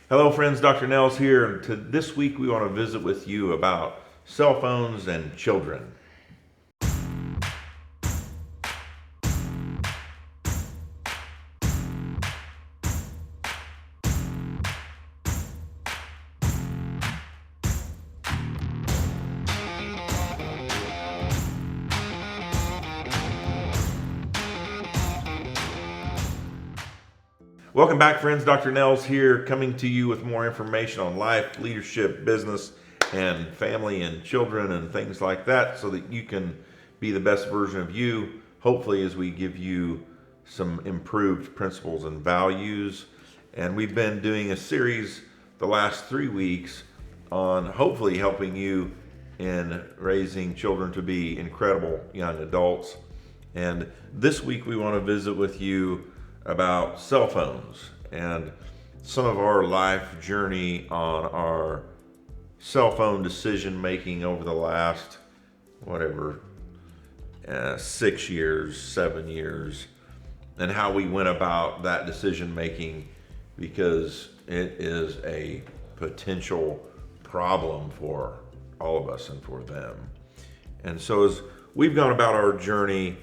Hello friends, Dr. Nels here, and this week we want to visit with you about cell phones and children. Welcome back friends, Dr. Nels here, coming to you with more information on life, leadership, business, and family and children and things like that so that you can be the best version of you, hopefully as we give you some improved principles and values. And we've been doing a series the last 3 weeks on hopefully helping you in raising children to be incredible young adults. And this week we want to visit with you about cell phones and some of our life journey on our cell phone decision making over the last 6 years, 7 years, and how we went about that decision making, because it is a potential problem for all of us and for them. And so as we've gone about our journey,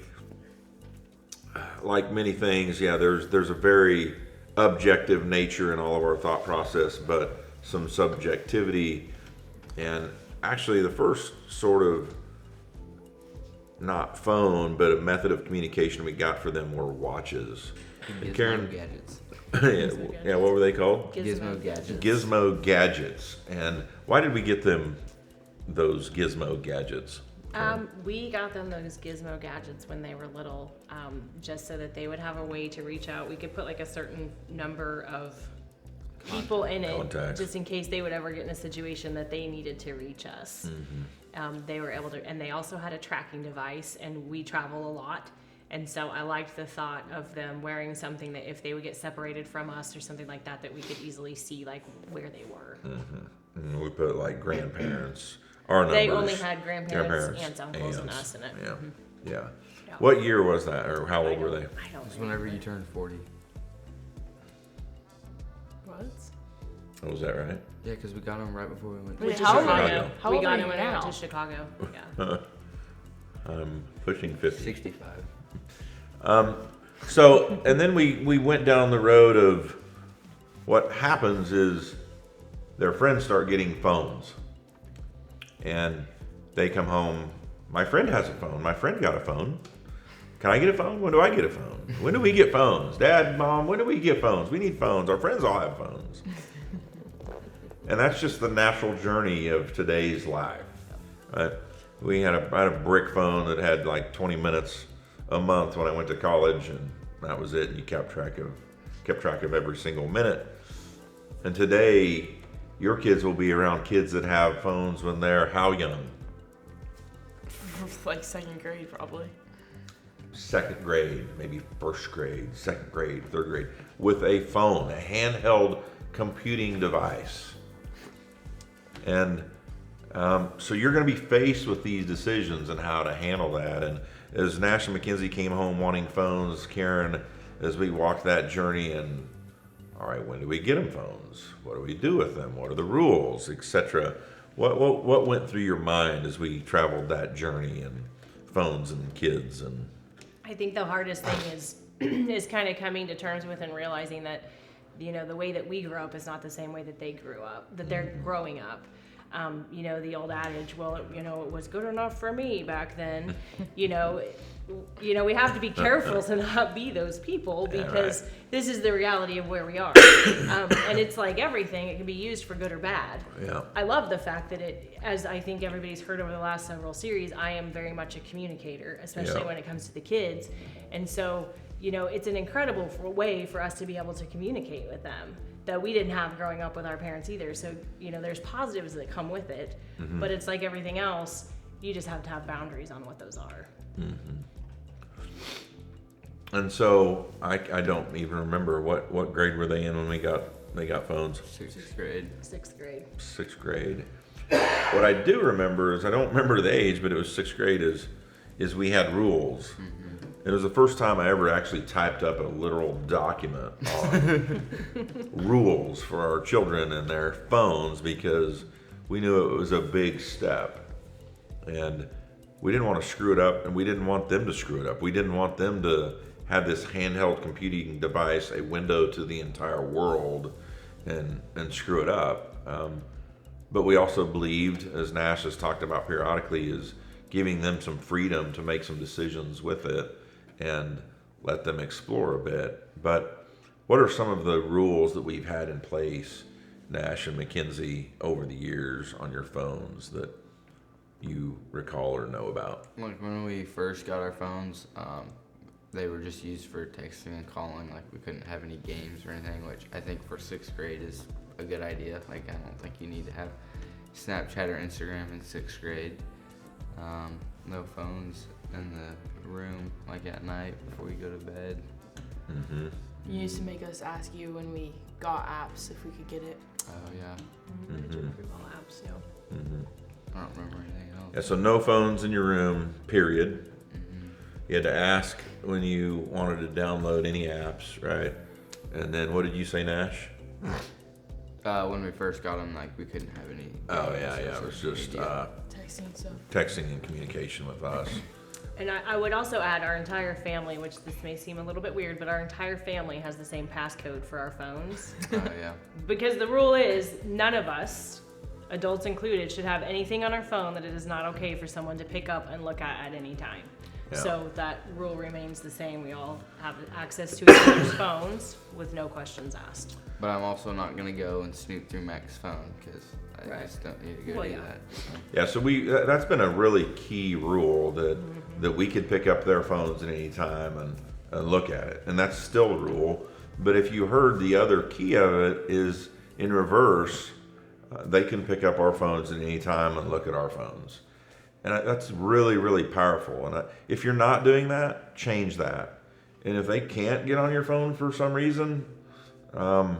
like many things, there's a very objective nature in all of our thought process, but some subjectivity. And actually the first sort of, not phone, but a method of communication we got for them were watches. Gizmo Karen, gadgets. yeah, what were they called? Gizmo gadgets. Gizmo gadgets. And why did we get them those gizmo gadgets? We got them those gizmo gadgets when they were little, just so that they would have a way to reach out. We could put like a certain number of people in it, Contacts. just in case they would ever get in a situation that they needed to reach us. They were able to, and they also had a tracking device, and we travel a lot. And so I liked the thought of them wearing something that if they would get separated from us or something like that, that we could easily see like where they were. And we put like grandparents, our numbers. They only had grandparents, aunts, uncles, and us in it. Yeah, Mhm. yeah. Yeah. What year was that, or how old were they? I don't It's whenever you remember. turn 40. What? Oh, was that right? Yeah, because we got them right before we went. Wait, Went to how old are Chicago. you? How We old got are him you when I went now? to Chicago. Yeah. I'm pushing 50. 65. So, and then we went down the road of what happens is their friends start getting phones. And they come home, my friend has a phone, my friend got a phone. Can I get a phone? When do I get a phone? When do we get phones? Dad, Mom, when do we get phones? We need phones. Our friends all have phones. And that's just the natural journey of today's life. Right? I had a brick phone that had like 20 minutes a month when I went to college, and that was it. And you kept track of every single minute. And today, your kids will be around kids that have phones when they're how young? Like second grade, probably. Second grade, maybe first grade, second grade, third grade, with a phone, a handheld computing device. And so you're going to be faced with these decisions and how to handle that. And as Nash and McKenzie came home wanting phones, Karen, as we walked that journey, and all right, when do we get them phones? What do we do with them? What are the rules, etc.? What went through your mind as we traveled that journey and phones and kids? And I think the hardest thing is is kind of coming to terms with and realizing that, you know, the way that we grew up is not the same way that they grew up, that they're growing up. You know, the old adage, well, it was good enough for me back then. You know, we have to be careful to not be those people, because this is the reality of where we are. And it's like everything, it can be used for good or bad. yeah, I love the fact that as I think everybody's heard over the last several series, I am very much a communicator, especially Yeah. when it comes to the kids. And so, it's an incredible way for us to be able to communicate with them that we didn't have growing up with our parents either. So, there's positives that come with it, but it's like everything else, you just have to have boundaries on what those are. and so I don't even remember what grade were they in when they got phones. Sixth grade. 6th grade. Sixth grade. What I do remember is, I don't remember the age, but it was sixth grade, is we had rules. It was the first time I ever actually typed up a literal document on rules for our children and their phones because we knew it was a big step. And we didn't want to screw it up, and we didn't want them to screw it up. We didn't want them to have this handheld computing device, a window to the entire world, and screw it up. But we also believed, as Nash has talked about periodically, is giving them some freedom to make some decisions with it and let them explore a bit. But what are some of the rules that we've had in place, Nash and Mackenzie, over the years on your phones that you recall or know about? Like when we first got our phones, they were just used for texting and calling. Like we couldn't have any games or anything, which I think for 6th grade is a good idea. Like I don't think you need to have Snapchat or Instagram in 6th grade. No phones in the room, like at night before you go to bed. Mm-hmm. You used to make us ask you when we got apps if we could get it. Oh yeah, I do recall apps, yeah. Mm-hmm. I don't remember anything else. Yeah, so no phones in your room, period. Mm-hmm. You had to ask when you wanted to download any apps, right? And then what did you say, Nash? When we first got them, like we couldn't have any. Oh, games yeah, or it was social just media. Texting and stuff. texting and communication with us. And I would also add our entire family, which this may seem a little bit weird, but our entire family has the same passcode for our phones. Oh yeah. Because the rule is none of us, adults included, should have anything on our phone that it is not okay for someone to pick up and look at any time. Yeah. So that rule remains the same. We all have access to each other's phones with no questions asked. But I'm also not gonna go and snoop through Mac's phone because I Right. just don't need to go Well, do yeah. that. So. Yeah, so that's been a really key rule that we could pick up their phones at any time and look at it. And that's still a rule. But if you heard the other key of it is in reverse, they can pick up our phones at any time and look at our phones. And that's really, really powerful. And if you're not doing that, change that. And if they can't get on your phone for some reason, I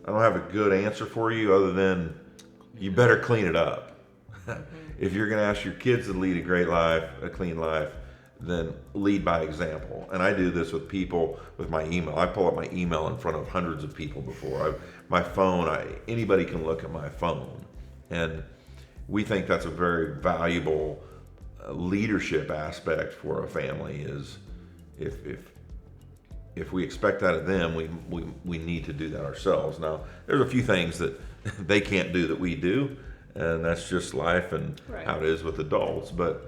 don't have a good answer for you other than you better clean it up. If you're going to ask your kids to lead a great life, a clean life, then lead by example. And I do this with people with my email. I pull up my email in front of hundreds of people before. My phone, anybody can look at my phone. And we think that's a very valuable leadership aspect for a family is if we expect that of them, we need to do that ourselves. Now, there's a few things that they can't do that we do, and that's just life and Right. how it is with adults. But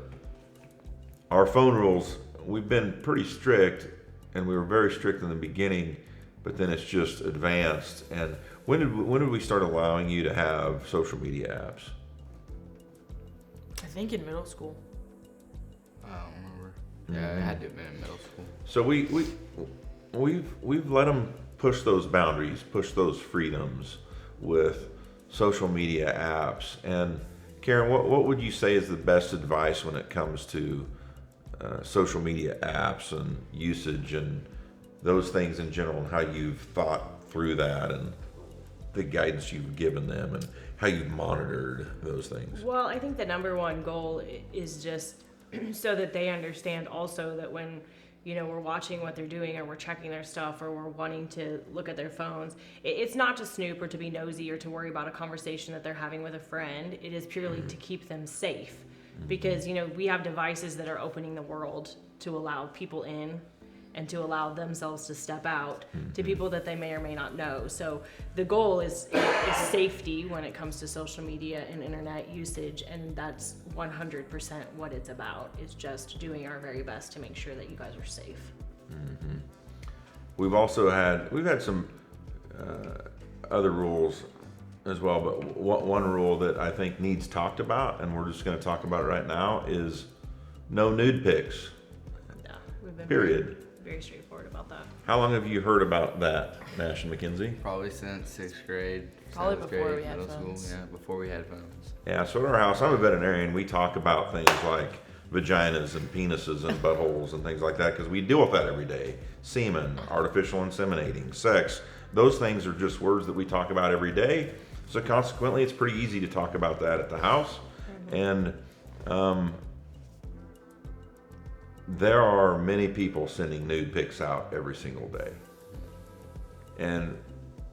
our phone rules, we've been pretty strict, and we were very strict in the beginning, but then it's just advanced. And when did we start allowing you to have social media apps? I think in middle school. I don't remember. Yeah, it had to have been in middle school. So we've let them push those boundaries, push those freedoms with social media apps. And Karen, what would you say is the best advice when it comes to social media apps and usage and those things in general, and how you've thought through that and the guidance you've given them and how you've monitored those things? Well, I think the number one goal is just so that they understand also that when, you know, we're watching what they're doing or we're checking their stuff or we're wanting to look at their phones, it's not to snoop or to be nosy or to worry about a conversation that they're having with a friend. It is purely to keep them safe. Because, you know, we have devices that are opening the world to allow people in and to allow themselves to step out to people that they may or may not know. So the goal is safety when it comes to social media and internet usage, and that's 100% what it's about, is just doing our very best to make sure that you guys are safe. Mm-hmm. We've had some other rules as well, but one rule that I think needs talked about, and we're just going to talk about it right now, is no nude pics. Yeah, we've been Period. very straightforward about that. How long have you heard about that, Nash and Mackenzie? Probably since 6th grade. Probably 7th before grade, we had middle phones. School. Yeah, before we had phones. Yeah, so at our house, I'm a veterinarian. We talk about things like vaginas and penises and buttholes and things like that because we deal with that every day. Semen, artificial inseminating, sex. Those things are just words that we talk about every day. So consequently, it's pretty easy to talk about that at the house. And there are many people sending nude pics out every single day. And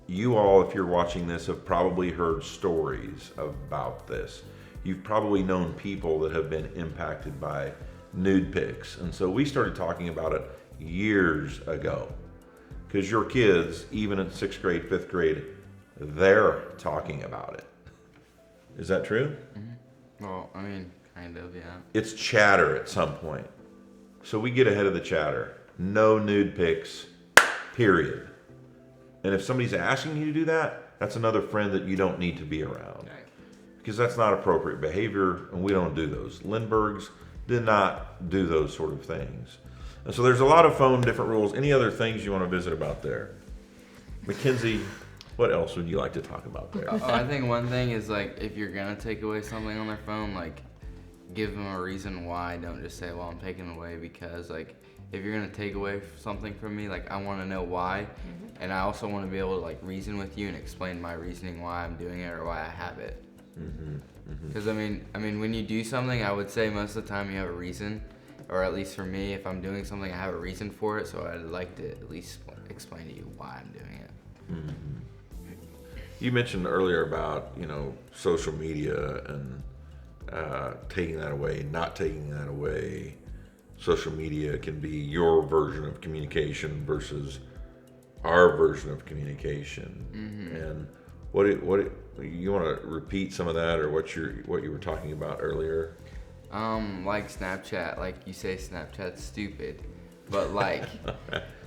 you all, if you're watching this, have probably heard stories about this. You've probably known people that have been impacted by nude pics. And so we started talking about it years ago. Because your kids, even in 6th grade, 5th grade, they're talking about it. Is that true? Mm-hmm. Well, I mean, kind of, yeah. It's chatter at some point. So we get ahead of the chatter. No nude pics, period. And if somebody's asking you to do that, that's another friend that you don't need to be around. Because that's not appropriate behavior, and we don't do those. Lindbergs did not do those sort of things. And so there's a lot of phone different rules. Any other things you want to visit about there? Mackenzie, what else would you like to talk about there? Oh, I think one thing is, like, if you're gonna take away something on their phone, like, give them a reason why. Don't just say, well, I'm taking it away because, like, if you're gonna take away something from me, like, I want to know why. Mm-hmm. And I also want to be able to, like, reason with you and explain my reasoning why I'm doing it or why I have it. Because I mean, when you do something, I would say most of the time you have a reason, or at least for me, if I'm doing something, I have a reason for it. So I'd like to at least explain to you why I'm doing it. Mm-hmm. You mentioned earlier about social media and taking that away, not taking that away. Social media can be your version of communication versus our version of communication. Mm-hmm. And what you want to repeat some of that, or what you were talking about earlier? Like Snapchat, like you say Snapchat's stupid, but like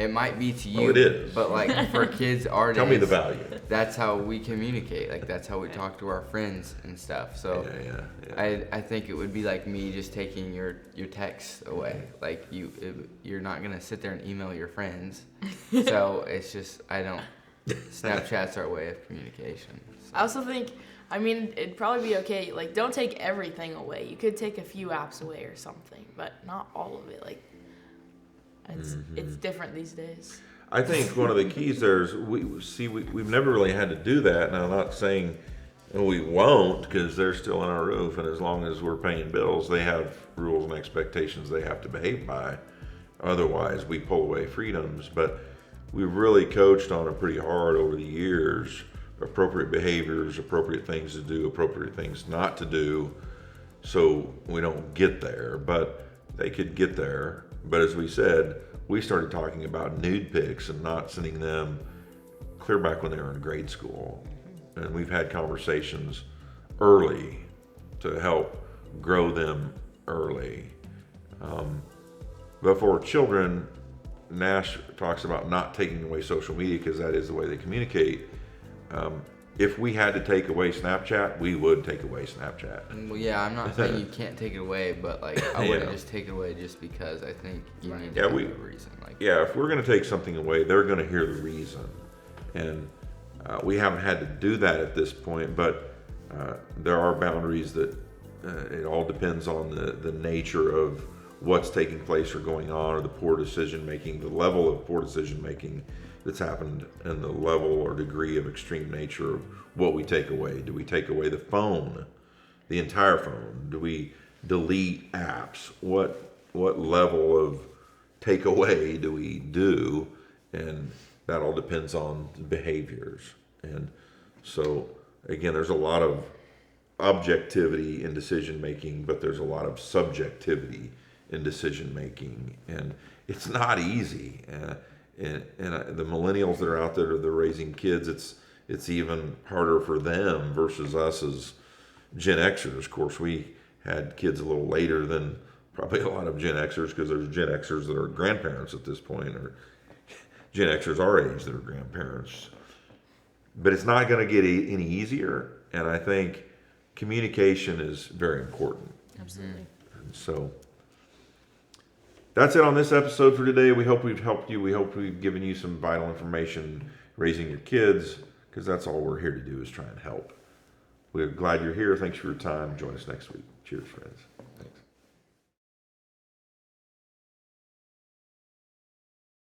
it might be to you. Oh, it is. But like for kids our Tell days, me the value. That's how we communicate. Like that's how we talk to our friends and stuff. So yeah. I think it would be like me just taking your text away. Like you're not gonna sit there and email your friends. So it's just Snapchat's our way of communication. So. I also think, I mean, it'd probably be okay. Like, don't take everything away. You could take a few apps away or something, but not all of it. Like, it's different these days. I think one of the keys there is we've never really had to do that. Now, I'm not saying we won't, because they're still on our roof, and as long as we're paying bills, they have rules and expectations they have to behave by. Otherwise, we pull away freedoms. But we've really coached on it pretty hard over the years. Appropriate behaviors, appropriate things to do, appropriate things not to do, so we don't get there. But they could get there. But as we said, we started talking about nude pics and not sending them clear back when they were in grade school. And we've had conversations early to help grow them early. But for children, Nash talks about not taking away social media because that is the way they communicate. If we had to take away Snapchat, we would take away Snapchat. Well, yeah, I'm not saying you can't take it away, but like I wouldn't just take it away just because I think you need to have a reason. Like, if we're going to take something away, they're going to hear the reason, and we haven't had to do that at this point. But there are boundaries that it all depends on the nature of what's taking place or going on, or the poor decision making, the level of poor decision making that's happened, and the level or degree of extreme nature of what we take away. Do we take away the phone, the entire phone? Do we delete apps? What level of takeaway do we do? And that all depends on the behaviors. And so again, there's a lot of objectivity in decision making, but there's a lot of subjectivity in decision making, and it's not easy. And the millennials that are out there that are raising kids, it's even harder for them versus us as Gen Xers. Of course, we had kids a little later than probably a lot of Gen Xers, because there's Gen Xers that are grandparents at this point, or Gen Xers our age that are grandparents. But it's not going to get any easier, and I think communication is very important. Absolutely. And so that's it on this episode for today. We hope we've helped you. We hope we've given you some vital information raising your kids, because that's all we're here to do, is try and help. We're glad you're here. Thanks for your time. Join us next week. Cheers, friends. Thanks.